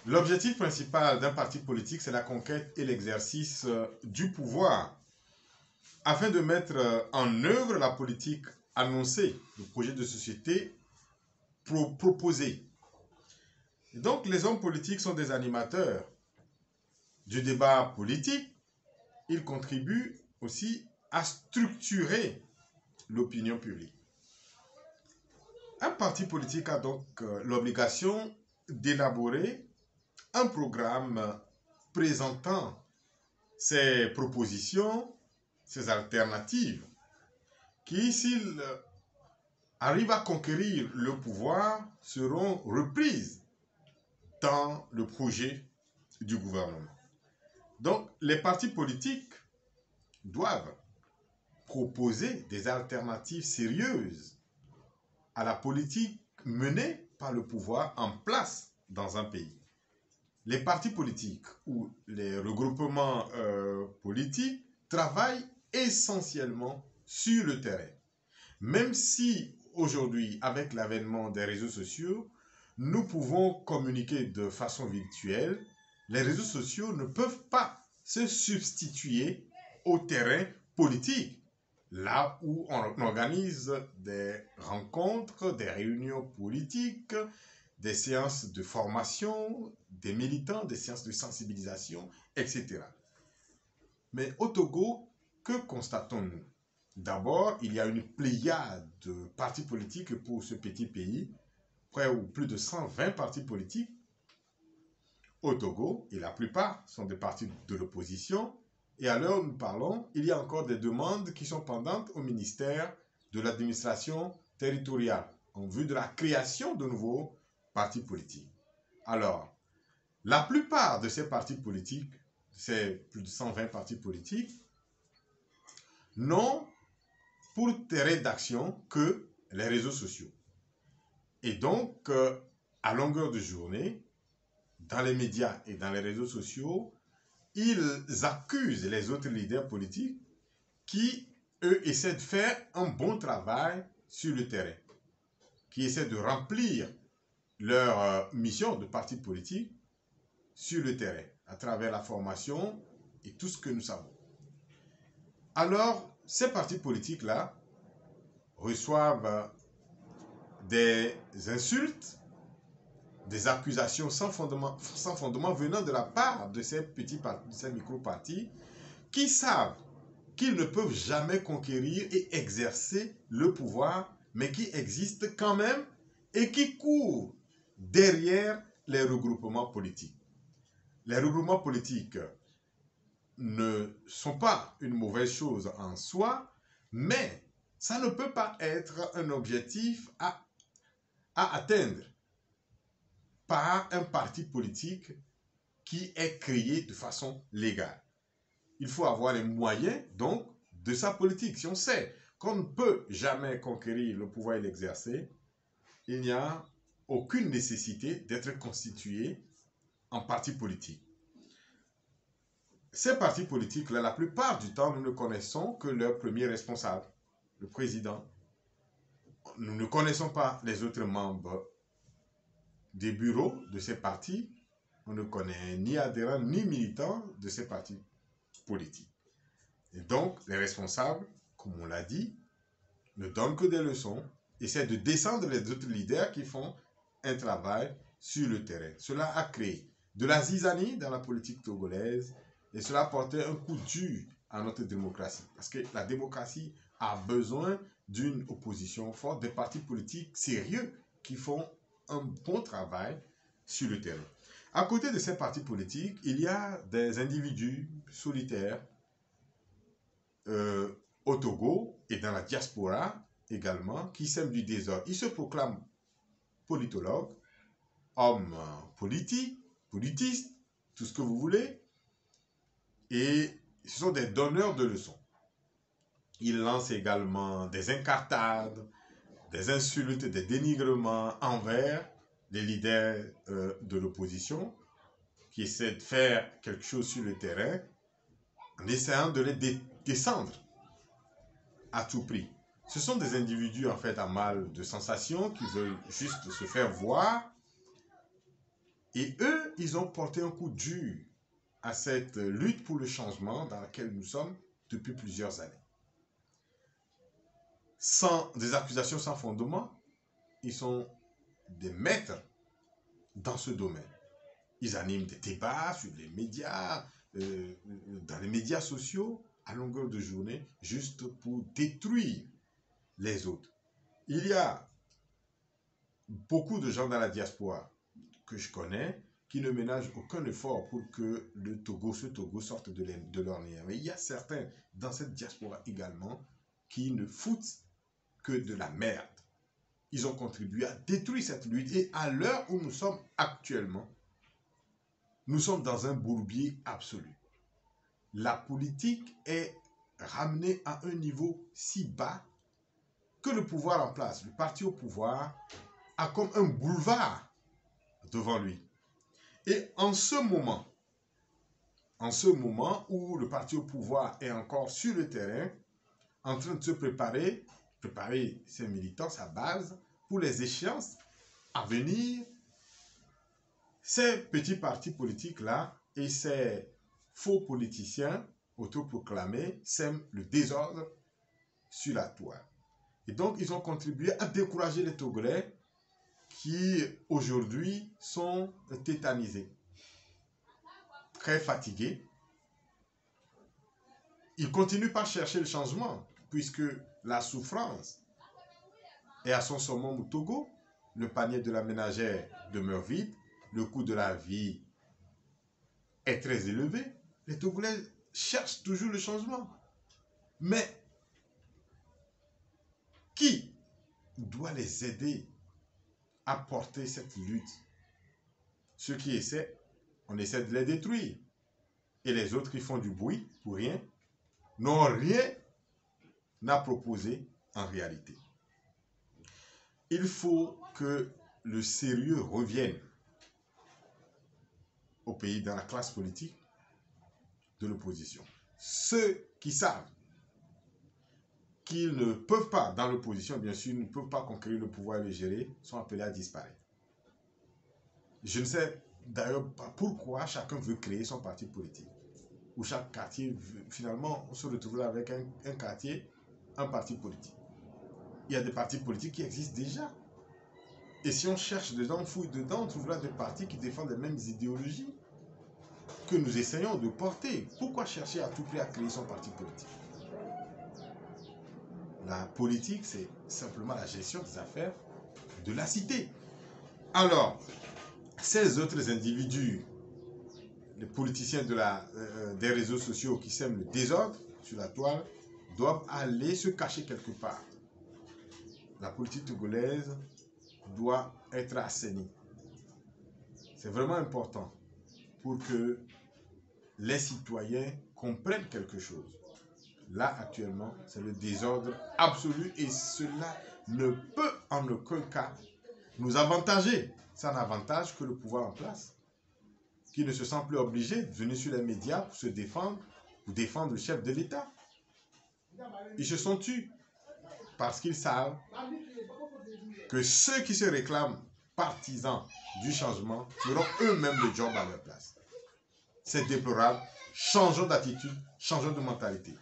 L'objectif principal d'un parti politique, c'est la conquête et l'exercice du pouvoir. Afin de mettre en œuvre la politique annoncée, le projet de société proposé. Et donc, les hommes politiques sont des animateurs du débat politique. Ils contribuent aussi à structurer l'opinion publique. Un parti politique a donc l'obligation d'élaborer un programme présentant ses propositions, ses alternatives, qui, s'il arrive à conquérir le pouvoir, seront reprises dans le projet du gouvernement. Donc, les partis politiques doivent proposer des alternatives sérieuses à la politique menée par le pouvoir en place dans un pays. Les partis politiques ou les regroupements politiques travaillent essentiellement sur le terrain. Même si aujourd'hui, avec l'avènement des réseaux sociaux, nous pouvons communiquer de façon virtuelle, les réseaux sociaux ne peuvent pas se substituer au terrain politique. Là où on organise des rencontres, des réunions politiques, des séances de formation, des militants, des séances de sensibilisation, etc. Mais au Togo, que constatons-nous? D'abord, il y a une pléiade de partis politiques pour ce petit pays, près ou plus de 120 partis politiques au Togo, et la plupart sont des partis de l'opposition. Et à l'heure où nous parlons, il y a encore des demandes qui sont pendantes au ministère de l'administration territoriale en vue de la création de nouveaux partis politiques. Alors, la plupart de ces partis politiques, ces plus de 120 partis politiques, n'ont pour terrain d'action que les réseaux sociaux. Et donc, à longueur de journée, dans les médias et dans les réseaux sociaux, ils accusent les autres leaders politiques qui, eux, essaient de faire un bon travail sur le terrain, qui essaient de remplir leur mission de parti politique sur le terrain, à travers la formation et tout ce que nous savons. Alors, ces partis politiques-là reçoivent des insultes, des accusations sans fondement venant de la part de ces petits partis, de ces micro-partis, qui savent qu'ils ne peuvent jamais conquérir et exercer le pouvoir, mais qui existent quand même et qui courent derrière les regroupements politiques. Les regroupements politiques ne sont pas une mauvaise chose en soi, mais ça ne peut pas être un objectif à atteindre par un parti politique qui est créé de façon légale. Il faut avoir les moyens, donc, de sa politique. Si on sait qu'on ne peut jamais conquérir le pouvoir et l'exercer, il n'y a aucune nécessité d'être constitué en parti politique. Ces partis politiques-là, la plupart du temps, nous ne connaissons que leur premier responsable, le président. Nous ne connaissons pas les autres membres des bureaux de ces partis. On ne connaît ni adhérents ni militants de ces partis politiques. Et donc, les responsables, comme on l'a dit, ne donnent que des leçons, essaient de descendre les autres leaders qui font un travail sur le terrain. Cela a créé de la zizanie dans la politique togolaise et cela a porté un coup dur à notre démocratie. Parce que la démocratie a besoin d'une opposition forte, des partis politiques sérieux qui font un bon travail sur le terrain. À côté de ces partis politiques, il y a des individus solitaires au Togo et dans la diaspora également qui sèment du désordre. Ils se proclament politologues, hommes politiques, politistes, tout ce que vous voulez, et ce sont des donneurs de leçons. Ils lancent également des incartades, des insultes, des dénigrements envers les leaders de l'opposition qui essaient de faire quelque chose sur le terrain en essayant de les descendre à tout prix. Ce sont des individus en fait à mal de sensations qui veulent juste se faire voir et eux, ils ont porté un coup dur à cette lutte pour le changement dans laquelle nous sommes depuis plusieurs années. Sans des accusations sans fondement, ils sont des maîtres dans ce domaine. Ils animent des débats sur les médias, dans les médias sociaux, à longueur de journée, juste pour détruire les autres. Il y a beaucoup de gens dans la diaspora que je connais qui ne ménagent aucun effort pour que ce Togo sorte de l'ornière. Mais il y a certains dans cette diaspora également qui ne foutent que de la merde. Ils ont contribué à détruire cette lutte et à l'heure où nous sommes actuellement, nous sommes dans un bourbier absolu. La politique est ramenée à un niveau si bas que le pouvoir en place, le parti au pouvoir, a comme un boulevard devant lui. Et en ce moment où le parti au pouvoir est encore sur le terrain, en train de se préparer ses militants, sa base, pour les échéances à venir, ces petits partis politiques-là et ces faux politiciens autoproclamés sèment le désordre sur la toile. Et donc, ils ont contribué à décourager les Togolais qui, aujourd'hui, sont tétanisés, très fatigués. Ils continuent par chercher le changement, puisque la souffrance est à son summum au Togo. Le panier de la ménagère demeure vide. Le coût de la vie est très élevé. Les Togolais cherchent toujours le changement. Mais qui doit les aider à porter cette lutte? Ceux qui essaient, on essaie de les détruire. Et les autres qui font du bruit pour rien, n'ont rien à proposer en réalité. Il faut que le sérieux revienne au pays, dans la classe politique de l'opposition. Ceux qui savent qu'ils ne peuvent pas, dans l'opposition bien sûr, ne peuvent pas conquérir le pouvoir et le gérer, sont appelés à disparaître. Je ne sais d'ailleurs pas pourquoi chacun veut créer son parti politique. Où chaque quartier, finalement, on se retrouve là avec un quartier, un parti politique. Il y a des partis politiques qui existent déjà. Et si on cherche dedans, on fouille dedans, on trouvera des partis qui défendent les mêmes idéologies que nous essayons de porter. Pourquoi chercher à tout prix à créer son parti politique? La politique, c'est simplement la gestion des affaires de la cité. Alors, ces autres individus, les politiciens des réseaux sociaux qui sèment le désordre sur la toile, doivent aller se cacher quelque part. La politique togolaise doit être assainie. C'est vraiment important pour que les citoyens comprennent quelque chose. Là, actuellement, c'est le désordre absolu et cela ne peut en aucun cas nous avantager. Ça n'avantage que le pouvoir en place, qui ne se sent plus obligé de venir sur les médias pour se défendre, pour défendre le chef de l'État. Ils se sont tus parce qu'ils savent que ceux qui se réclament partisans du changement feront eux-mêmes le job à leur place. C'est déplorable. Changeons d'attitude, changeons de mentalité.